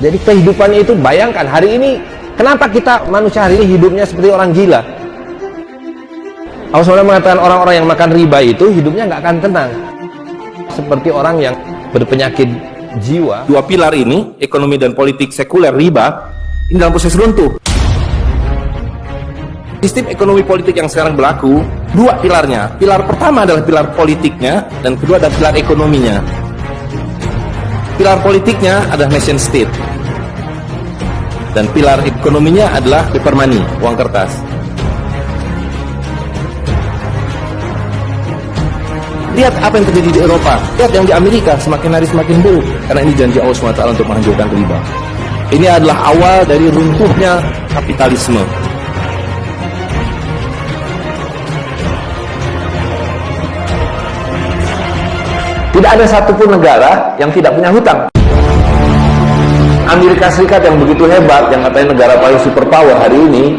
Jadi kehidupannya itu, bayangkan hari ini, kenapa kita manusia hari ini hidupnya seperti orang gila? Allah SWT mengatakan orang-orang yang makan riba itu hidupnya nggak akan tenang, seperti orang yang berpenyakit jiwa. Dua pilar ini, ekonomi dan politik sekuler riba, ini dalam proses runtuh. Sistem ekonomi politik yang sekarang berlaku, dua pilarnya. Pilar pertama adalah pilar politiknya, dan kedua adalah pilar ekonominya. Pilar politiknya adalah nation state, dan pilar ekonominya adalah paper money, uang kertas. Lihat apa yang terjadi di Eropa, lihat yang di Amerika, semakin hari semakin buruk, karena ini janji Allah SWT untuk menghancurkan riba. Ini adalah awal dari runtuhnya kapitalisme. Tidak ada satupun negara yang tidak punya hutang. Amerika Serikat yang begitu hebat, yang katanya negara paling superpower hari ini,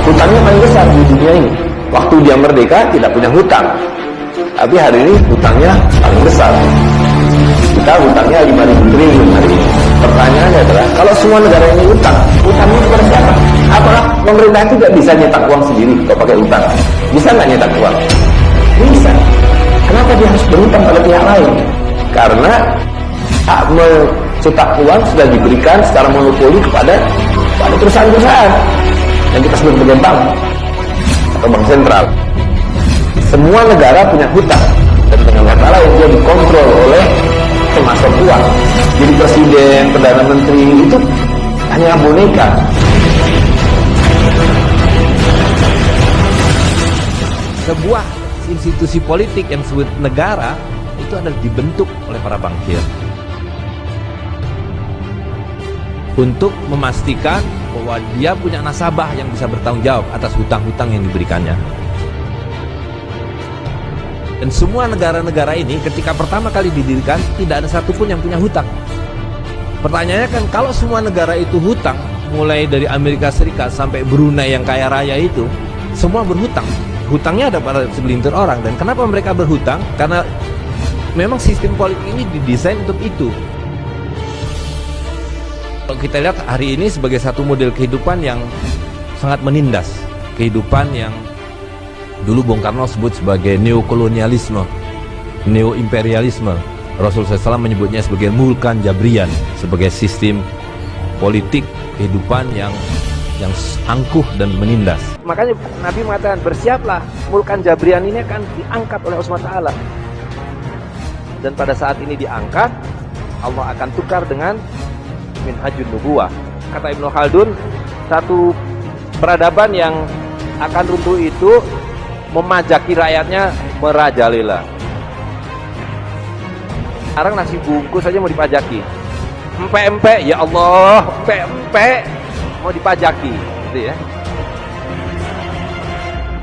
hutangnya paling besar di dunia ini. Waktu dia merdeka tidak punya hutang, tapi hari ini hutangnya paling besar. Kita hutangnya 5.000 triliun hari ini. Pertanyaannya adalah, kalau semua negara ini hutangnya kepada siapa? Apakah pemerintah itu tidak bisa nyetak uang sendiri kalau pakai hutang? Bisa nggak nyetak uang? Bisa. Kenapa dia harus berhutang pada pihak lain? Karena hak mencetak uang sudah diberikan secara monopoli kepada perusahaan-perusahaan yang kita sebut sebagai bank atau bank sentral. Semua negara punya hutang, dan dengan kata lain dia dikontrol oleh pemasok uang. Jadi presiden, perdana menteri itu hanya boneka. Sebuah institusi politik yang disebut negara itu adalah dibentuk oleh para bankir untuk memastikan bahwa dia punya nasabah yang bisa bertanggung jawab atas hutang-hutang yang diberikannya. Dan semua negara-negara ini ketika pertama kali didirikan tidak ada satupun yang punya hutang. Pertanyaannya kan, kalau semua negara itu hutang, mulai dari Amerika Serikat sampai Brunei yang kaya raya itu, semua berhutang. Hutangnya ada pada segelintir orang. Dan kenapa mereka berhutang? Karena memang sistem politik ini didesain untuk itu. Kalau kita lihat hari ini sebagai satu model kehidupan yang sangat menindas, kehidupan yang dulu Bung Karno sebut sebagai neokolonialisme, neoimperialisme. Rasulullah SAW menyebutnya sebagai mulkan jabrian, sebagai sistem politik kehidupan yang angkuh dan menindas. Makanya Nabi mengatakan, bersiaplah, mulkan jabrian ini akan diangkat oleh Allah SWT. Dan pada saat ini diangkat, Allah akan tukar dengan minhajun nubuwah. Kata Ibnu Khaldun, satu peradaban yang akan runtuh itu memajaki rakyatnya merajalela. Sekarang nasi bungkus saja mau dipajaki. Empe-empe, ya Allah, empe-empe mau dipajaki, gitu ya.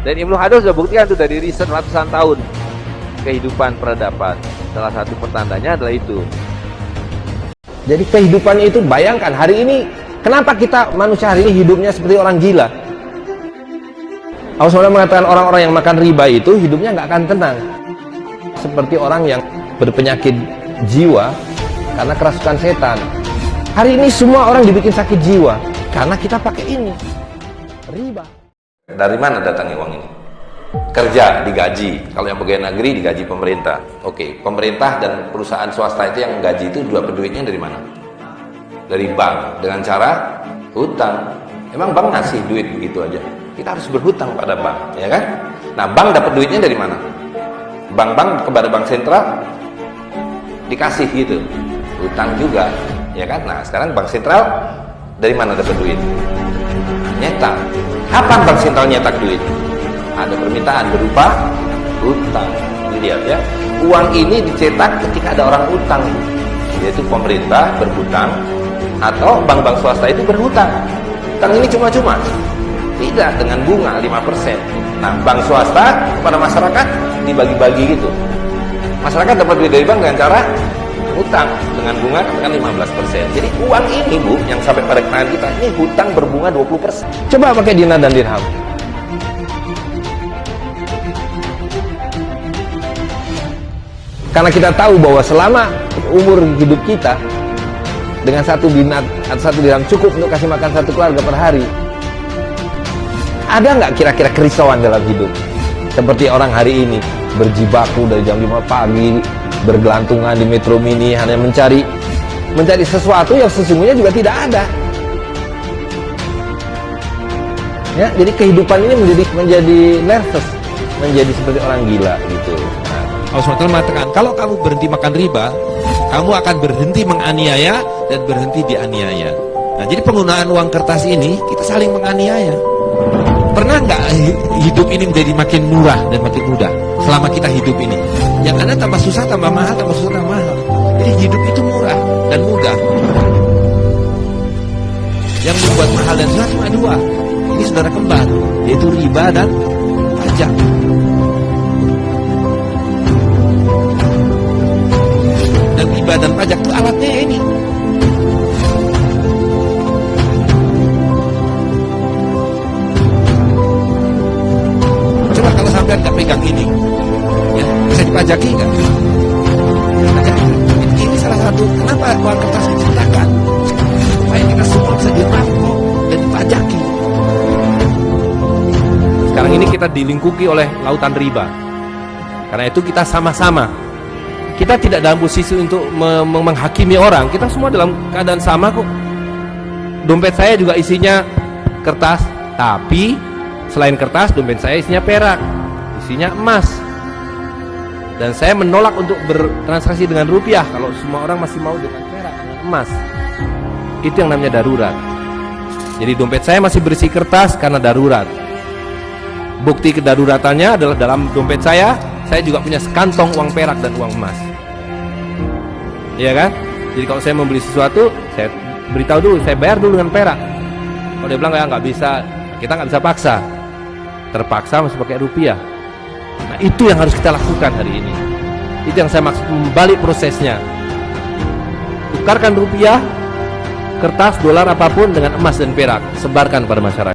Dan Ibnu Khaldun sudah buktikan itu dari riset ratusan tahun kehidupan peradaban. Salah satu pertandanya adalah itu. Jadi kehidupannya itu, bayangkan hari ini, kenapa kita manusia hari ini hidupnya seperti orang gila? Allah SWT mengatakan orang-orang yang makan riba itu hidupnya nggak akan tenang, seperti orang yang berpenyakit jiwa karena kerasukan setan. Hari ini semua orang dibikin sakit jiwa karena kita pakai ini, riba. Dari mana datangnya uang ini? Kerja, digaji. Kalau yang pegawai negeri digaji pemerintah. Oke, pemerintah dan perusahaan swasta itu yang gaji itu dapat duitnya dari mana? Dari bank, dengan cara hutang. Emang bank ngasih duit begitu aja? Kita harus berhutang pada bank, ya kan? Nah, bank dapat duitnya dari mana? Bank-bank kepada bank sentral dikasih gitu, hutang juga, ya kan? Nah, sekarang bank sentral dari mana dapat duit? Nyetak. Kapan bank sentral nyetak duit? Ada permintaan berupa hutang. Dilihat ya, uang ini dicetak ketika ada orang utang, yaitu pemerintah berhutang atau bank-bank swasta itu berhutang. Hutang ini cuma-cuma, tidak, dengan bunga 5%. Nah, bank swasta pada masyarakat dibagi-bagi gitu. Masyarakat dapat duit dari bank dengan cara hutang dengan bunga kan 15%. Jadi uang ini, Bu, yang sampai pada tangan kita ini hutang berbunga 20%. Coba pakai dinar dan dirham. Karena kita tahu bahwa selama umur hidup kita dengan satu dinar atau satu dirham cukup untuk kasih makan satu keluarga per hari. Ada nggak kira-kira kerisauan dalam hidup? Seperti orang hari ini, berjibaku dari jam 5 pagi, bergelantungan di metro mini, hanya mencari sesuatu yang sesungguhnya juga tidak ada. Ya, jadi kehidupan ini menjadi nervous, menjadi seperti orang gila gitu. Allah SWT mengatakan, kalau kamu berhenti makan riba, kamu akan berhenti menganiaya dan berhenti dianiaya. Nah, jadi penggunaan uang kertas ini, kita saling menganiaya. Pernah nggak hidup ini menjadi makin murah dan makin mudah selama kita hidup ini? Yang ada tambah susah, tambah mahal, tambah susah, tambah mahal. Jadi hidup itu murah dan mudah. Yang membuat mahal dan susah cuma dua. Ini saudara kembar, yaitu riba dan pajak. Dan riba dan pajak itu alatnya ini. Coba kalau sampai nggak pegang ini, ya bisa dipajaki nggak? Pajaki. Ini salah satu kenapa uang kertas diciptakan supaya kita semua bisa dirampok dan dipajaki. Sekarang ini kita dilingkupi oleh lautan riba. Karena itu kita sama-sama. Kita tidak dalam posisi untuk menghakimi orang. Kita semua dalam keadaan sama kok. Dompet saya juga isinya kertas, tapi selain kertas, dompet saya isinya perak, isinya emas. Dan saya menolak untuk bertransaksi dengan rupiah kalau semua orang masih mau dengan perak, dengan emas. Itu yang namanya darurat. Jadi dompet saya masih berisi kertas karena darurat. Bukti kedaruratannya adalah dalam dompet saya juga punya sekantong uang perak dan uang emas. Iya kan? Jadi kalau saya membeli sesuatu, saya beritahu dulu, saya bayar dulu dengan perak. Kalau dia bilang nggak bisa, kita nggak bisa paksa. Terpaksa masih pakai rupiah. Nah, itu yang harus kita lakukan hari ini. Itu yang saya maksud membalik prosesnya. Tukarkan rupiah, kertas, dolar, apapun dengan emas dan perak. Sebarkan pada masyarakat.